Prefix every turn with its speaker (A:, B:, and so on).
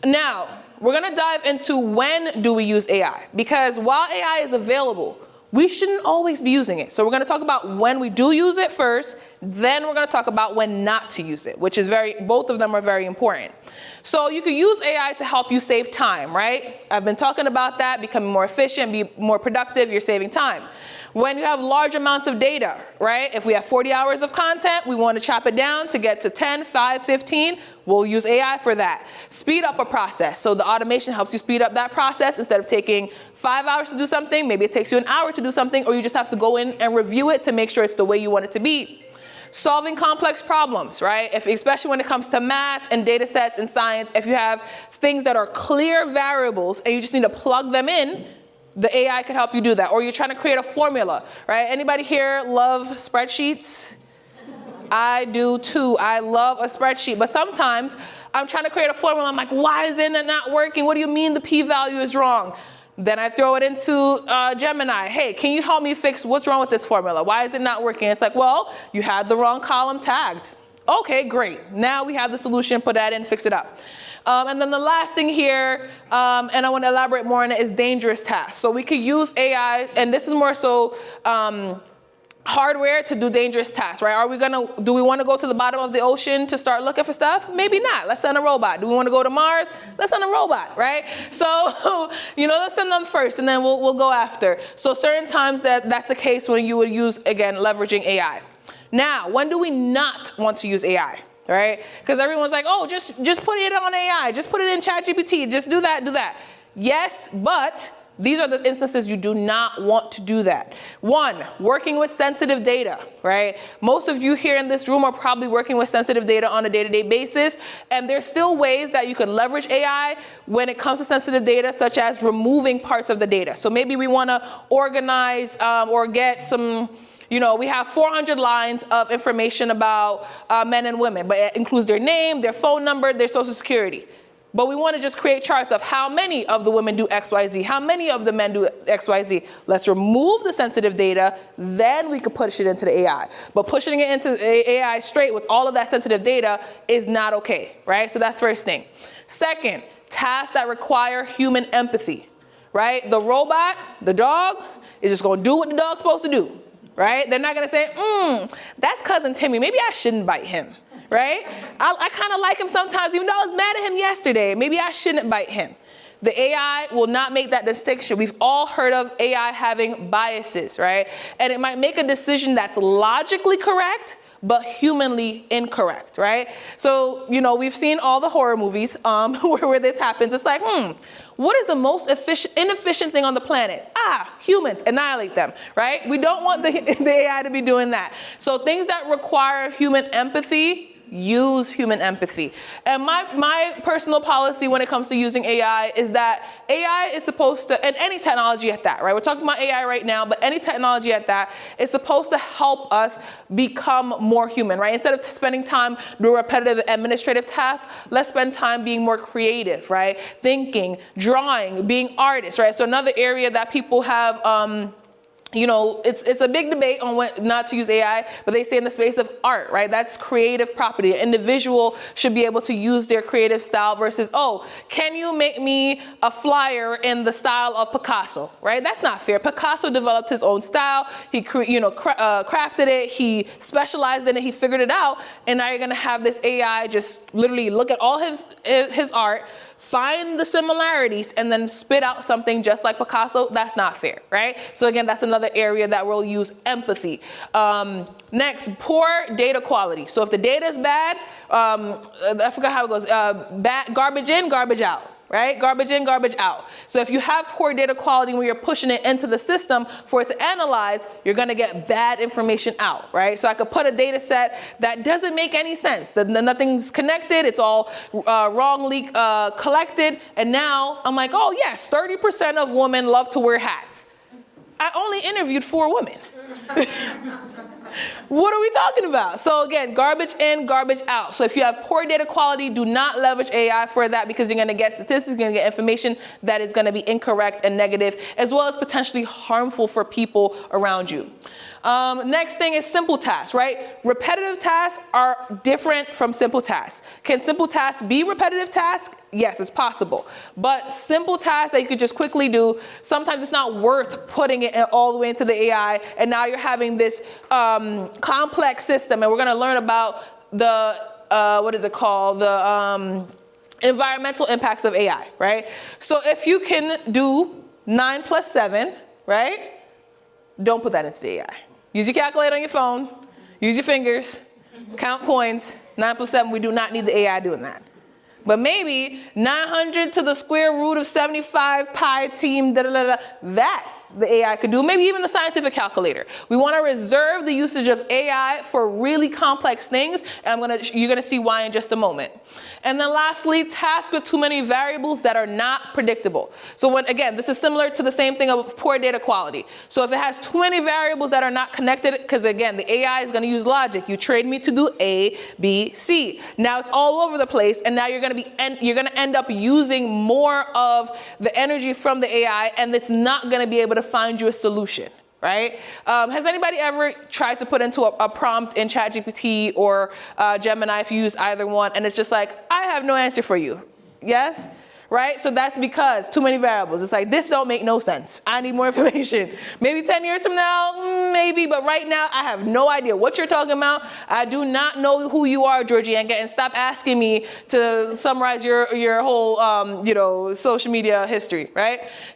A: Now, we're gonna dive into when do we use AI, because while AI is available, we shouldn't always be using it. So we're gonna talk about when we do use it first, then we're gonna talk about when not to use it, which is both of them are very important. So you could use AI to help you save time, right? I've been talking about that, becoming more efficient, be more productive, you're saving time. When you have large amounts of data, right? If we have 40 hours of content, we want to chop it down to get to 10, 5, 15, we'll use AI for that. Speed up a process. So the automation helps you speed up that process. Instead of taking 5 hours to do something, maybe it takes you an hour to do something, or you just have to go in and review it to make sure it's the way you want it to be. Solving complex problems, right? Especially when it comes to math and data sets and science, if you have things that are clear variables and you just need to plug them in, the AI can help you do that. Or you're trying to create a formula, right? Anybody here love spreadsheets? I do too. I love a spreadsheet. But sometimes I'm trying to create a formula. I'm like, why is it not working? What do you mean the p-value is wrong? Then I throw it into Gemini. Hey, can you help me fix what's wrong with this formula? Why is it not working? It's like, well, you had the wrong column tagged. Okay, great. Now we have the solution. Put that in, fix it up. And then the last thing here, and I want to elaborate more on it, is dangerous tasks. So we could use AI, and this is more so hardware to do dangerous tasks, right? Do we want to go to the bottom of the ocean to start looking for stuff? Maybe not. Let's send a robot. Do we want to go to Mars? Let's send a robot, right? So, let's send them first, and then we'll go after. So certain times that's the case when you would use, again, leveraging AI. Now, when do we not want to use AI? Right? Because everyone's like, oh, just put it on AI, just put it in ChatGPT, just do that. Yes, but these are the instances you do not want to do that. One, working with sensitive data, right? Most of you here in this room are probably working with sensitive data on a day-to-day basis, and there's still ways that you can leverage AI when it comes to sensitive data, such as removing parts of the data. So maybe we want to organize or get some. We have 400 lines of information about men and women, but it includes their name, their phone number, their social security. But we want to just create charts of how many of the women do XYZ, how many of the men do XYZ. Let's remove the sensitive data, then we could push it into the AI. But pushing it into AI straight with all of that sensitive data is not okay, right? So that's first thing. Second, tasks that require human empathy, right? The robot, the dog, is just going to do what the dog's supposed to do. Right? They're not going to say, that's cousin Timmy. Maybe I shouldn't bite him, right? I kind of like him sometimes, even though I was mad at him yesterday. Maybe I shouldn't bite him. The AI will not make that distinction. We've all heard of AI having biases, right? And it might make a decision that's logically correct, but humanly incorrect, right? So, we've seen all the horror movies where this happens. It's like, what is the most inefficient thing on the planet? Humans, annihilate them, right? We don't want the AI to be doing that. So things that require human empathy, use human empathy. And my personal policy when it comes to using AI is that AI is supposed to, and any technology at that, right? We're talking about AI right now, but any technology at that is supposed to help us become more human, right? Instead of spending time doing repetitive administrative tasks, let's spend time being more creative, right? Thinking, drawing, being artists, right? So another area that people have, it's a big debate on when not to use AI, but they say in the space of art, right? That's creative property. An individual should be able to use their creative style versus, can you make me a flyer in the style of Picasso, right? That's not fair. Picasso developed his own style. He crafted it. He specialized in it. He figured it out. And now you're going to have this AI just literally look at all his art, find the similarities, and then spit out something just like Picasso. That's not fair, right? So again, that's another area that we'll use empathy. Next, poor data quality. So if the data is bad, I forgot how it goes, garbage in, garbage out. Right? Garbage in, garbage out. So if you have poor data quality when you're pushing it into the system for it to analyze, you're going to get bad information out, right? So I could put a data set that doesn't make any sense, that nothing's connected, it's all wrongly collected, and now I'm like, oh yes, 30% of women love to wear hats. I only interviewed 4 women. What are we talking about? So again, garbage in, garbage out. So if you have poor data quality, do not leverage AI for that, because you're going to get statistics, you're going to get information that is going to be incorrect and negative, as well as potentially harmful for people around you. Next thing is simple tasks, right? Repetitive tasks are different from simple tasks. Can simple tasks be repetitive tasks? Yes, it's possible. But simple tasks that you could just quickly do, sometimes it's not worth putting it all the way into the AI, and now you're having this complex system, and we're gonna learn about the, what is it called? The environmental impacts of AI, right? So if you can do 9 plus 7, right? Don't put that into the AI. Use your calculator on your phone, use your fingers, count coins. 9 plus 7, we do not need the AI doing that. But maybe 900 to the square root of 75 pi team, that the AI could do, maybe even the scientific calculator. We want to reserve the usage of AI for really complex things, and you're gonna see why in just a moment. And then lastly, tasks with too many variables that are not predictable. So again, this is similar to the same thing of poor data quality. So if it has too many variables that are not connected, because again, the AI is gonna use logic. You trained me to do A, B, C. Now it's all over the place, and now you're gonna end up using more of the energy from the AI, and it's not gonna be able to find you a solution, right? Has anybody ever tried to put into a prompt in ChatGPT or Gemini, if you use either one, and it's just like, I have no answer for you? Yes? Right? So that's because too many variables. It's like, this don't make no sense. I need more information. Maybe 10 years from now, maybe, but right now I have no idea what you're talking about. I do not know who you are, Georgianka, and stop asking me to summarize your whole, social media history, right?